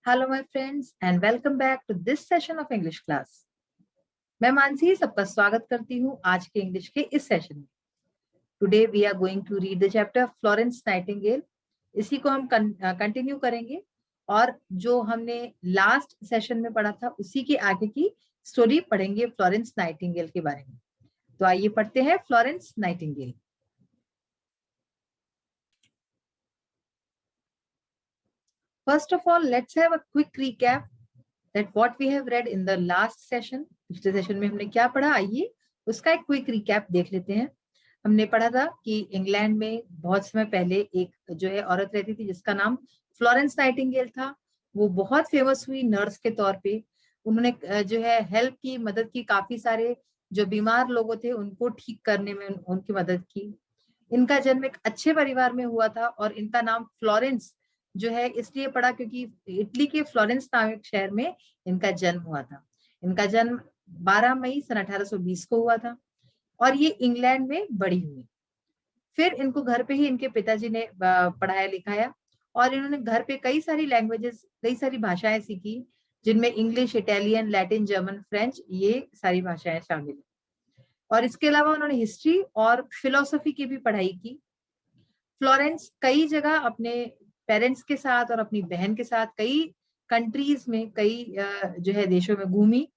Hello my friends and welcome back to this session of English class. मैं मानसी सबका स्वागत करती हूँ आज के इंग्लिश के इस सेशन में. Today we are going to read the chapter Florence Nightingale. इसी को हम कंटिन्यू करेंगे और जो हमने लास्ट सेशन में पढ़ा था उसी के आगे की स्टोरी पढ़ेंगे फ्लोरेंस नाइटिंगेल के बारे में. तो आइए पढ़ते हैं Florence Nightingale. First of all, let's have a quick recap that what we have read in the last session. पिछले सेशन में हमने क्या पढ़ा, आइए उसका एक क्विक रिकैप देख लेते हैं. हमने पढ़ा था कि इंग्लैंड में बहुत समय पहले एक जो है औरत रहती थी जिसका नाम फ्लोरेंस नाइटिंगेल था. वो बहुत फेमस हुई नर्स के तौर पे. उन्होंने जो है हेल्प की, मदद की, काफी सारे जो बीमार लोग थे उनको ठीक करने में उनकी मदद की. इनका जन्म एक अच्छे परिवार में हुआ था और इनका नाम फ्लोरेंस जो है इसलिए पड़ा क्योंकि इटली के फ्लोरेंस नामक शहर में इनका जन्म हुआ था. इनका जन्म 12 मई सन 1820 को हुआ था और ये इंग्लैंड में बड़ी हुई. फिर इनको घर पे ही इनके पिताजी ने पढ़ाया लिखाया और इन्होंने घर पे कई सारी लैंग्वेजेस, कई सारी भाषाएं सीखी जिनमें English, Italian, Latin, German, French, ये सारी भाषाएं शामिल है. और इसके अलावा उन्होंने हिस्ट्री और फिलोसफी की भी पढ़ाई की. फ्लोरेंस कई जगह अपने पेरेंट्स के साथ और अपनी बहन के साथ कई कंट्रीज में, कई जो है देशों में घूमी.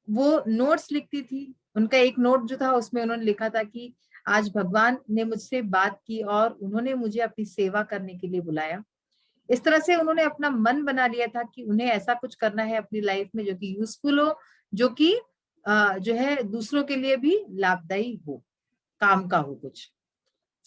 वो नोट्स लिखती थी. उनका एक नोट जो था उसमें उन्होंने लिखा था कि आज भगवान ने मुझसे बात की और उन्होंने मुझे अपनी सेवा करने के लिए बुलाया. इस तरह से उन्होंने अपना मन बना लिया था कि उन्हें ऐसा कुछ करना है अपनी लाइफ में जो कि यूजफुल हो, जो कि जो है दूसरों के लिए भी लाभदायी हो, काम का हो कुछ.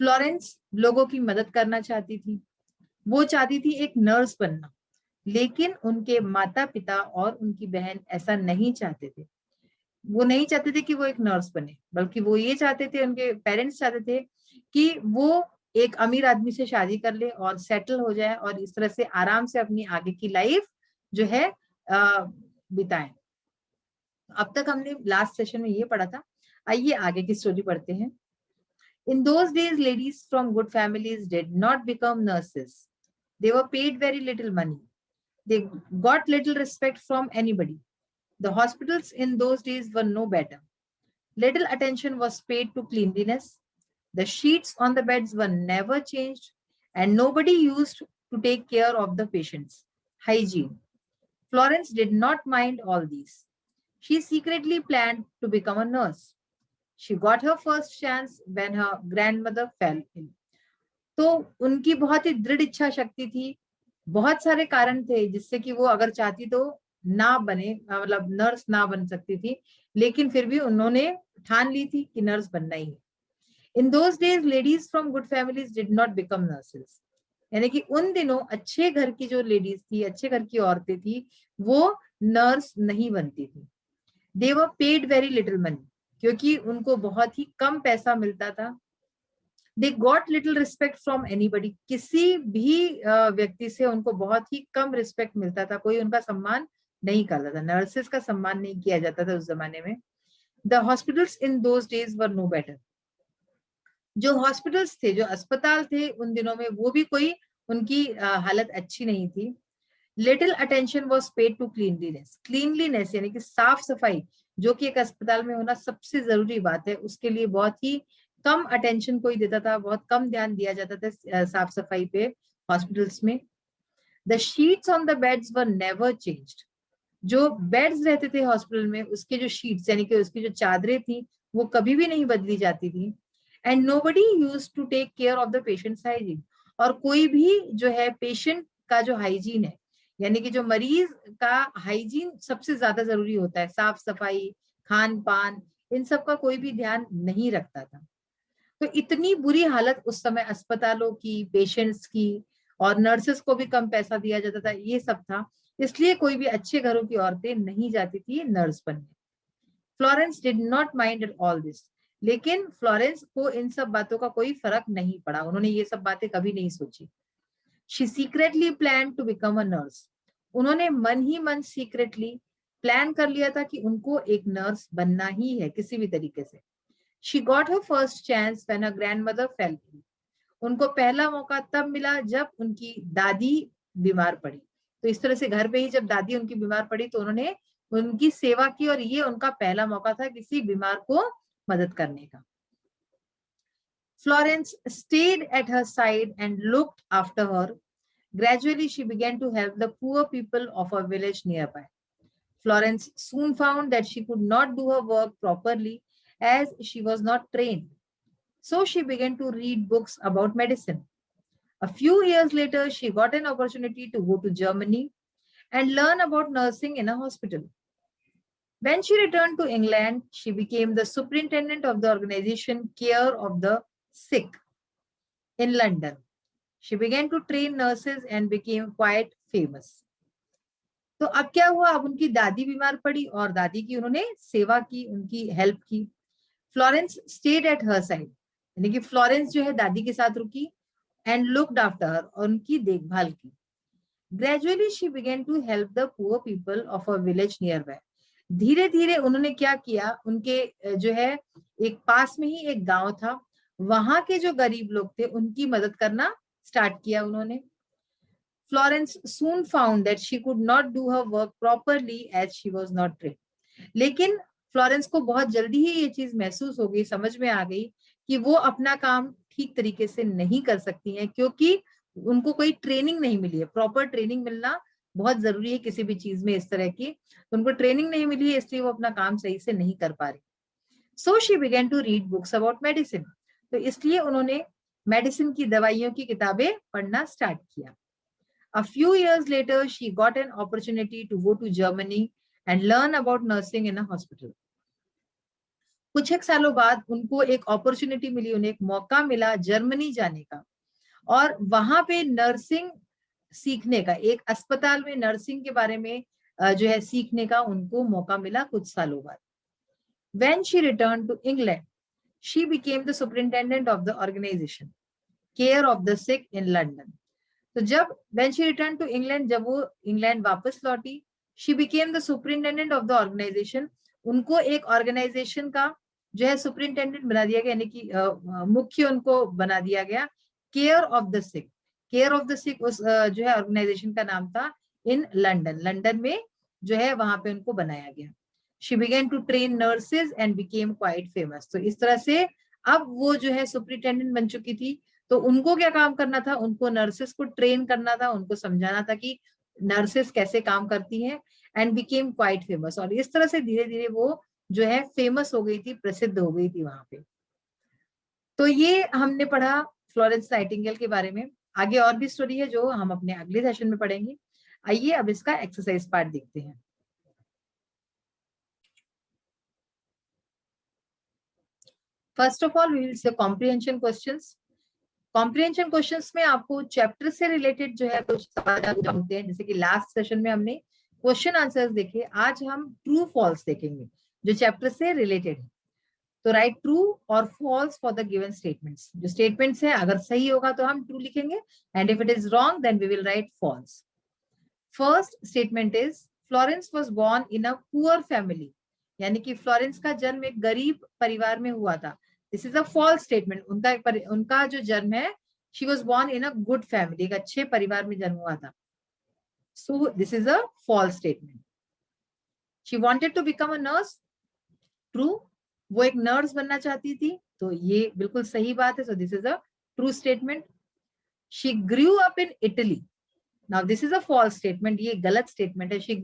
फ्लोरेंस लोगों की मदद करना चाहती थी. वो चाहती थी एक नर्स बनना, लेकिन उनके माता पिता और उनकी बहन ऐसा नहीं चाहते थे. वो नहीं चाहते थे कि वो एक नर्स बने, बल्कि वो ये चाहते थे, उनके पेरेंट्स चाहते थे कि वो एक अमीर आदमी से शादी कर ले और सेटल हो जाए और इस तरह से आराम से अपनी आगे की लाइफ जो है बिताएं. अब तक हमने लास्ट सेशन में ये पढ़ा था. आइए आगे की स्टोरी पढ़ते हैं. In those days, ladies from good families did not become nurses. They were paid very little money. They got little respect from anybody. The hospitals in those days were no better. Little attention was paid to cleanliness. The sheets on the beds were never changed, and nobody used to take care of the patients. Hygiene. Florence did not mind all these. She secretly planned to become a nurse. She got her first chance when her grandmother fell ill. तो उनकी बहुत ही दृढ़ इच्छा शक्ति थी. बहुत सारे कारण थे जिससे कि वो अगर चाहती तो ना बने, मतलब नर्स ना बन सकती थी, लेकिन फिर भी उन्होंने ठान ली थी कि नर्स बनना ही है. इन those days ladies from good families did not become nurses. यानी कि उन दिनों अच्छे घर की जो लेडीज थी, अच्छे घर की औरतें थी, वो नर्स नहीं बनती थी. They were paid very little money, क्योंकि उनको बहुत ही कम पैसा मिलता था. They got little respect from anybody. किसी भी व्यक्ति से उनको बहुत ही कम रिस्पेक्ट मिलता था. कोई उनका सम्मान नहीं करता था. नर्सेस का सम्मान नहीं किया जाता था उस जमाने में. The hospitals in those days were no better. जो हॉस्पिटल्स थे, जो अस्पताल थे उन दिनों में, वो भी कोई उनकी हालत अच्छी नहीं थी. Little attention was paid to cleanliness. Cleanliness यानी कि साफ सफाई, जो कि एक अस्पताल में होना सबसे जरूरी बात है, उसके लिए बहुत ही कम अटेंशन कोई देता था, बहुत कम ध्यान दिया जाता था साफ सफाई पे हॉस्पिटल्स में. The sheets on the beds were never changed. जो बेड्स रहते थे हॉस्पिटल में, उसके जो शीट्स यानी कि उसकी जो चादरें थी, वो कभी भी नहीं बदली जाती थी. And nobody used to take care of the patients hygiene. और कोई भी जो है पेशेंट का जो हाइजीन है, यानी कि जो मरीज का हाइजीन सबसे ज्यादा जरूरी होता है, साफ सफाई, खान पान, इन सब का कोई भी ध्यान नहीं रखता था. तो इतनी बुरी हालत उस समय अस्पतालों की, पेशेंट्स की, और नर्सेस को भी कम पैसा दिया जाता था, ये सब था. इसलिए कोई भी अच्छे घरों की औरतें नहीं जाती थी नर्स बनने. Florence did not mind at all this. लेकिन फ्लोरेंस को इन सब बातों का कोई फर्क नहीं पड़ा. उन्होंने ये सब बातें कभी नहीं सोची. She secretly plan to become a nurse. उन्होंने मन ही मन सीक्रेटली प्लान कर लिया था कि उनको एक नर्स बनना ही है किसी भी तरीके से. She got her first chance when her grandmother fell ill. उनको पहला मौका तब मिला जब उनकी दादी बीमार पड़ी. तो इस तरह से घर पे ही जब दादी उनकी बीमार पड़ी तो उन्होंने उनकी सेवा की और ये उनका पहला मौका था किसी बीमार को मदद करने का. Florence stayed at her side and looked after her. Gradually, she began to help the poor people of a village nearby. Florence soon found that she could not do her work properly as she was not trained. So she began to read books about medicine. A few years later, she got an opportunity to go to Germany and learn about nursing in a hospital. When she returned to England, she became the superintendent of the organization Care of the Sick in London. She began to train nurses and became quite famous. तो अब क्या हुआ, अब उनकी दादी बीमार पड़ी और दादी की उन्होंने सेवा की, उनकी हेल्प की. Florence stayed at her side, यानी कि फ्लोरेंस जो है दादी के साथ रुकी एंड लुक्ड आफ्टर हर, और उनकी देखभाल की. Gradually she began to help the poor people of a village nearby. धीरे धीरे उन्होंने क्या किया, उनके जो है एक पास में ही एक गांव था, वहां के जो गरीब लोग थे उनकी मदद करना स्टार्ट किया उन्होंने. Florence soon found that she could not do her work properly as she was not trained. लेकिन फ्लोरेंस को बहुत जल्दी ही ये चीज महसूस हो गई, समझ में आ गई कि वो अपना काम ठीक तरीके से नहीं कर सकती हैं क्योंकि उनको कोई ट्रेनिंग नहीं मिली है. प्रॉपर ट्रेनिंग मिलना बहुत जरूरी है किसी भी चीज में इस तरह की. तो उनको ट्रेनिंग नहीं मिली है इसलिए वो अपना काम सही से नहीं कर पा रही. So she began to read books about medicine. तो इसलिए उन्होंने मेडिसिन की, दवाइयों की किताबें पढ़ना स्टार्ट किया. A few years later, she got an opportunity to go to Germany and learn about nursing in a hospital. कुछ एक सालों बाद उनको एक अपॉर्चुनिटी मिली, उन्हें एक मौका मिला जर्मनी जाने का और वहां पे नर्सिंग सीखने का, एक अस्पताल में नर्सिंग के बारे में जो है सीखने का उनको मौका मिला कुछ सालों बाद. When she returned to England, she became the superintendent of the organization Care of the Sick in London. तो जब when she returned to England, जब वो इंग्लैंड वापस लौटी, she became the superintendent of the organization. उनको एक organisation का जो है सुपरिंटेंडेंट बना दिया गया, यानी कि मुख्य उनको बना दिया गया. Care of the sick, care of the sick उस जो है ऑर्गेनाइजेशन का नाम था इन लंदन. लंदन में जो है वहां पे उनको बनाया गया. She began to train nurses and became quite famous. तो इस तरह से अब वो जो है सुपरिंटेंडेंट बन चुकी थी. तो उनको क्या काम करना था, उनको नर्सेस को ट्रेन करना था, उनको समझाना था कि नर्सेस कैसे काम करती हैं. एंड बिकेम क्वाइट फेमस, और इस तरह से धीरे धीरे वो जो है फेमस हो गई थी, प्रसिद्ध हो गई थी वहां पे. तो ये हमने पढ़ा फ्लोरेंस नाइटिंगेल के बारे में. आगे और भी स्टोरी है जो हम अपने अगले सेशन में पढ़ेंगे. आइए अब इसका एक्सरसाइज पार्ट देखते हैं. First of all we will see comprehension questions. Comprehension questions में आपको चैप्टर से रिलेटेड जो है कुछ सवाल जानते हैं, जैसे कि लास्ट सेशन में हमने क्वेश्चन आंसर्स देखे. आज हम ट्रू फॉल्स देखेंगे जो चैप्टर से रिलेटेड है. तो राइट ट्रू और false for the given statements. जो स्टेटमेंट्स है अगर सही होगा तो हम ट्रू लिखेंगे and if it is wrong then we will write false. First statement is Florence was born in a poor family, यानी कि फ्लोरेंस का जन्म एक गरीब परिवार में हुआ था. This is a false statement. उनका जो जन्म है, she was born in a good family, एक अच्छे परिवार में जन्म हुआ था. So this is a false statement. She wanted to become a nurse. True, वो एक नर्स बनना चाहती थी, तो ये बिल्कुल सही बात है. So this is a true statement. She grew up in Italy. Now this is a false statement, ये गलत स्टेटमेंट है. She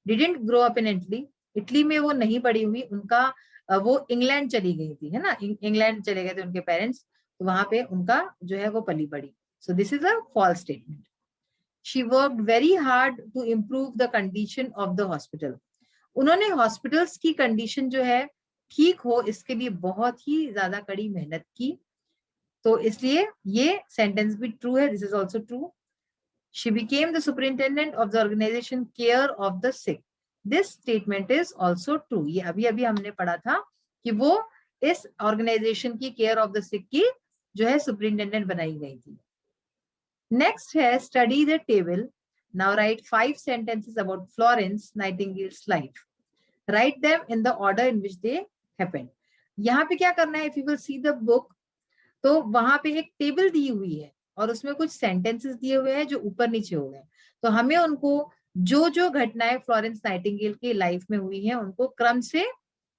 didn't grow up in Italy. Italy में वो नहीं बड़ी हुई, उनका वो इंग्लैंड चली गई थी, है ना. इंग्लैंड चले गए थे उनके पेरेंट्स, तो वहां पे उनका जो है वो पली बड़ी. So this is a false statement. She worked very hard to improve the condition of the hospital. उन्होंने हॉस्पिटल्स की कंडीशन जो है ठीक हो इसके लिए बहुत ही ज्यादा कड़ी मेहनत की. तो इसलिए ये सेंटेंस भी ट्रू है. This is also true. She became the superintendent of the organization Care of the Sick. This statement is also true. ये अभी अभी हमने पढ़ा था कि वो इस ऑर्गेनाइजेशन की केयर ऑफ द सिक की जो है सुपरिंटेंडेंट बनाई गई थी. नेक्स्ट है study the table. Now right 5 sentences about Florence Nightingale's life. Write them in the order in which they happened. यहाँ पे क्या करना है, if you will see the book, तो वहां पे एक टेबल दी हुई है और उसमें कुछ सेंटेंसेस दिए हुए हैं जो ऊपर नीचे हो गए, तो हमें उनको जो जो घटनाएं फ्लोरेंस नाइटिंगेल की लाइफ में हुई हैं उनको क्रम से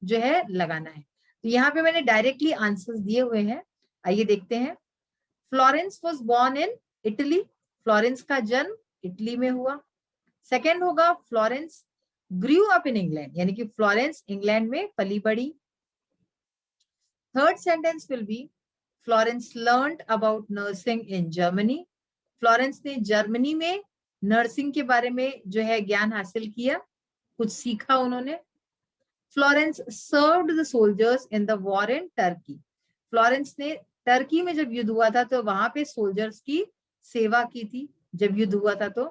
जो है लगाना है। तो यहाँ पे मैंने डायरेक्टली आंसर्स दिए हुए हैं, आइए देखते हैं। Florence was born in Italy, Florence का जन्म इटली में हुआ। सेकेंड होगा Florence Guru up in England, यानी कि फ्लोरेंस इंग्लैंड में पली बड़ी। Third sentence will be Florence learned about nursing in Germany, Florence ने जर्मनी में नर्सिंग के बारे में जो है ज्ञान हासिल किया, कुछ सीखा उन्होंने। Florence served the soldiers in the war in Turkey, Florence ने टर्की में जब युद्ध हुआ था तो वहां पे सोल्जर्स की सेवा की थी जब युद्ध हुआ था तो।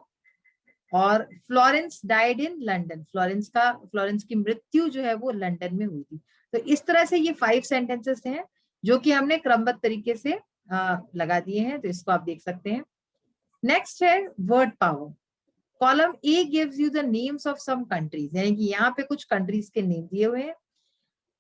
और Florence died in London, Florence की मृत्यु जो है वो लंदन में हुई थी। तो इस तरह से ये 5 सेंटेंसेस हैं जो कि हमने क्रमबद्ध तरीके से लगा दिए हैं, तो इसको आप देख सकते हैं। नेक्स्ट है word power. Column A gives you the names of some countries, यानी कि यहाँ पे कुछ कंट्रीज के नेम दिए हुए हैं।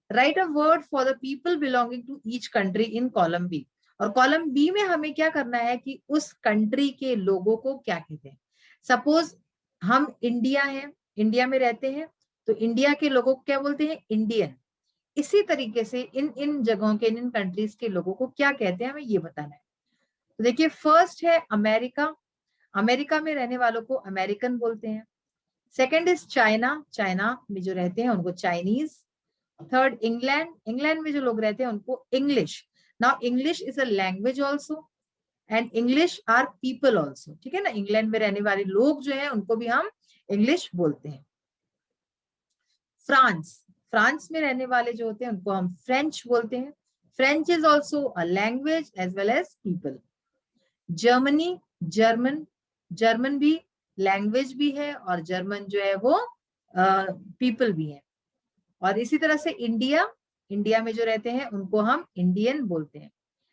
Write a word for the people belonging to each country in column B, और कॉलम बी में हमें क्या करना है कि उस कंट्री के लोगों को क्या कहते हैं। सपोज हम इंडिया हैं, इंडिया में रहते हैं, तो इंडिया के लोगों को क्या बोलते हैं, इंडियन। इसी तरीके से इन इन जगहों के, इन कंट्रीज के लोगों को क्या कहते हैं, हमें ये बताना है। तो देखिए फर्स्ट है अमेरिका, अमेरिका में रहने वालों को अमेरिकन बोलते हैं। सेकेंड इज चाइना, चाइना में जो रहते हैं उनको चाइनीज। थर्ड इंग्लैंड, इंग्लैंड में जो लोग रहते हैं उनको English. Now English is a language also and English are people also, ठीक है ना, इंग्लैंड में रहने वाले लोग जो है उनको भी हम इंग्लिश बोलते हैं। फ्रांस, फ्रांस में रहने वाले जो होते हैं उनको हम फ्रेंच बोलते हैं, French is also a language as well as people. Germany, German, German भी लैंग्वेज भी है और जर्मन जो है वो पीपल भी है। और इसी तरह से इंडिया, इंडिया में जो रहते हैं उनको हम इंडियन बोलते हैं।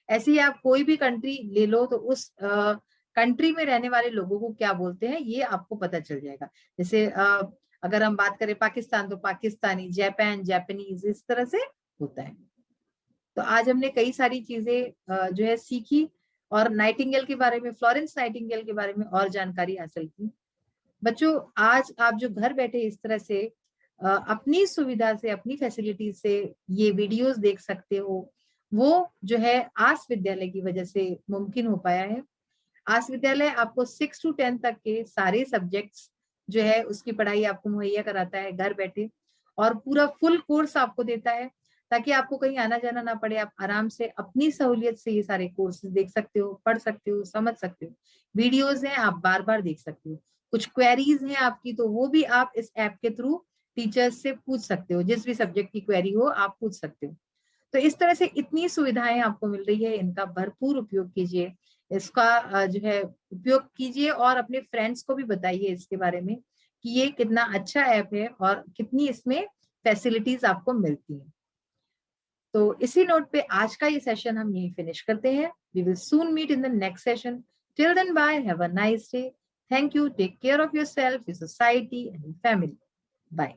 ऐसे ही आप कोई भी कंट्री ले लो तो उस कंट्री में रहने वाले लोगों को क्या बोलते हैं ये आपको पता चल जाएगा। जैसे अगर हम बात करें पाकिस्तान तो पाकिस्तानी, जापान जापानीज, इस तरह से होता है। तो आज हमने कई सारी चीजें जो है सीखी और नाइटिंगेल के बारे में, फ्लोरेंस नाइटिंगेल के बारे में और जानकारी हासिल की। बच्चों आज आप जो घर बैठे इस तरह से अपनी सुविधा से, अपनी फैसिलिटी से ये वीडियोस देख सकते हो, वो जो है आस विद्यालय की वजह से मुमकिन हो पाया है। आस विद्यालय आपको 6 to 10 तक के सारे सब्जेक्ट्स जो है उसकी पढ़ाई आपको मुहैया कराता है घर बैठे, और पूरा फुल कोर्स आपको देता है ताकि आपको कहीं आना जाना ना पड़े। आप आराम से अपनी सहूलियत से ये सारे कोर्सेज देख सकते हो, पढ़ सकते हो, समझ सकते हो। वीडियोज हैं आप बार बार देख सकते हो। कुछ क्वेरीज हैं आपकी तो वो भी आप इस ऐप के थ्रू टीचर्स से पूछ सकते हो, जिस भी सब्जेक्ट की क्वेरी हो आप पूछ सकते हो। तो इस तरह से इतनी सुविधाएं आपको मिल रही है, इनका भरपूर उपयोग कीजिए, इसका जो है उपयोग कीजिए और अपने फ्रेंड्स को भी बताइए इसके बारे में कि ये कितना अच्छा ऐप है और कितनी इसमें फैसिलिटीज आपको मिलती हैं। तो इसी नोट पे आज का ये सेशन हम यहीं फिनिश करते हैं। We will soon meet in the next session. Till then bye, have a nice day. Thank you, take care of yourself, your society and family. Bye.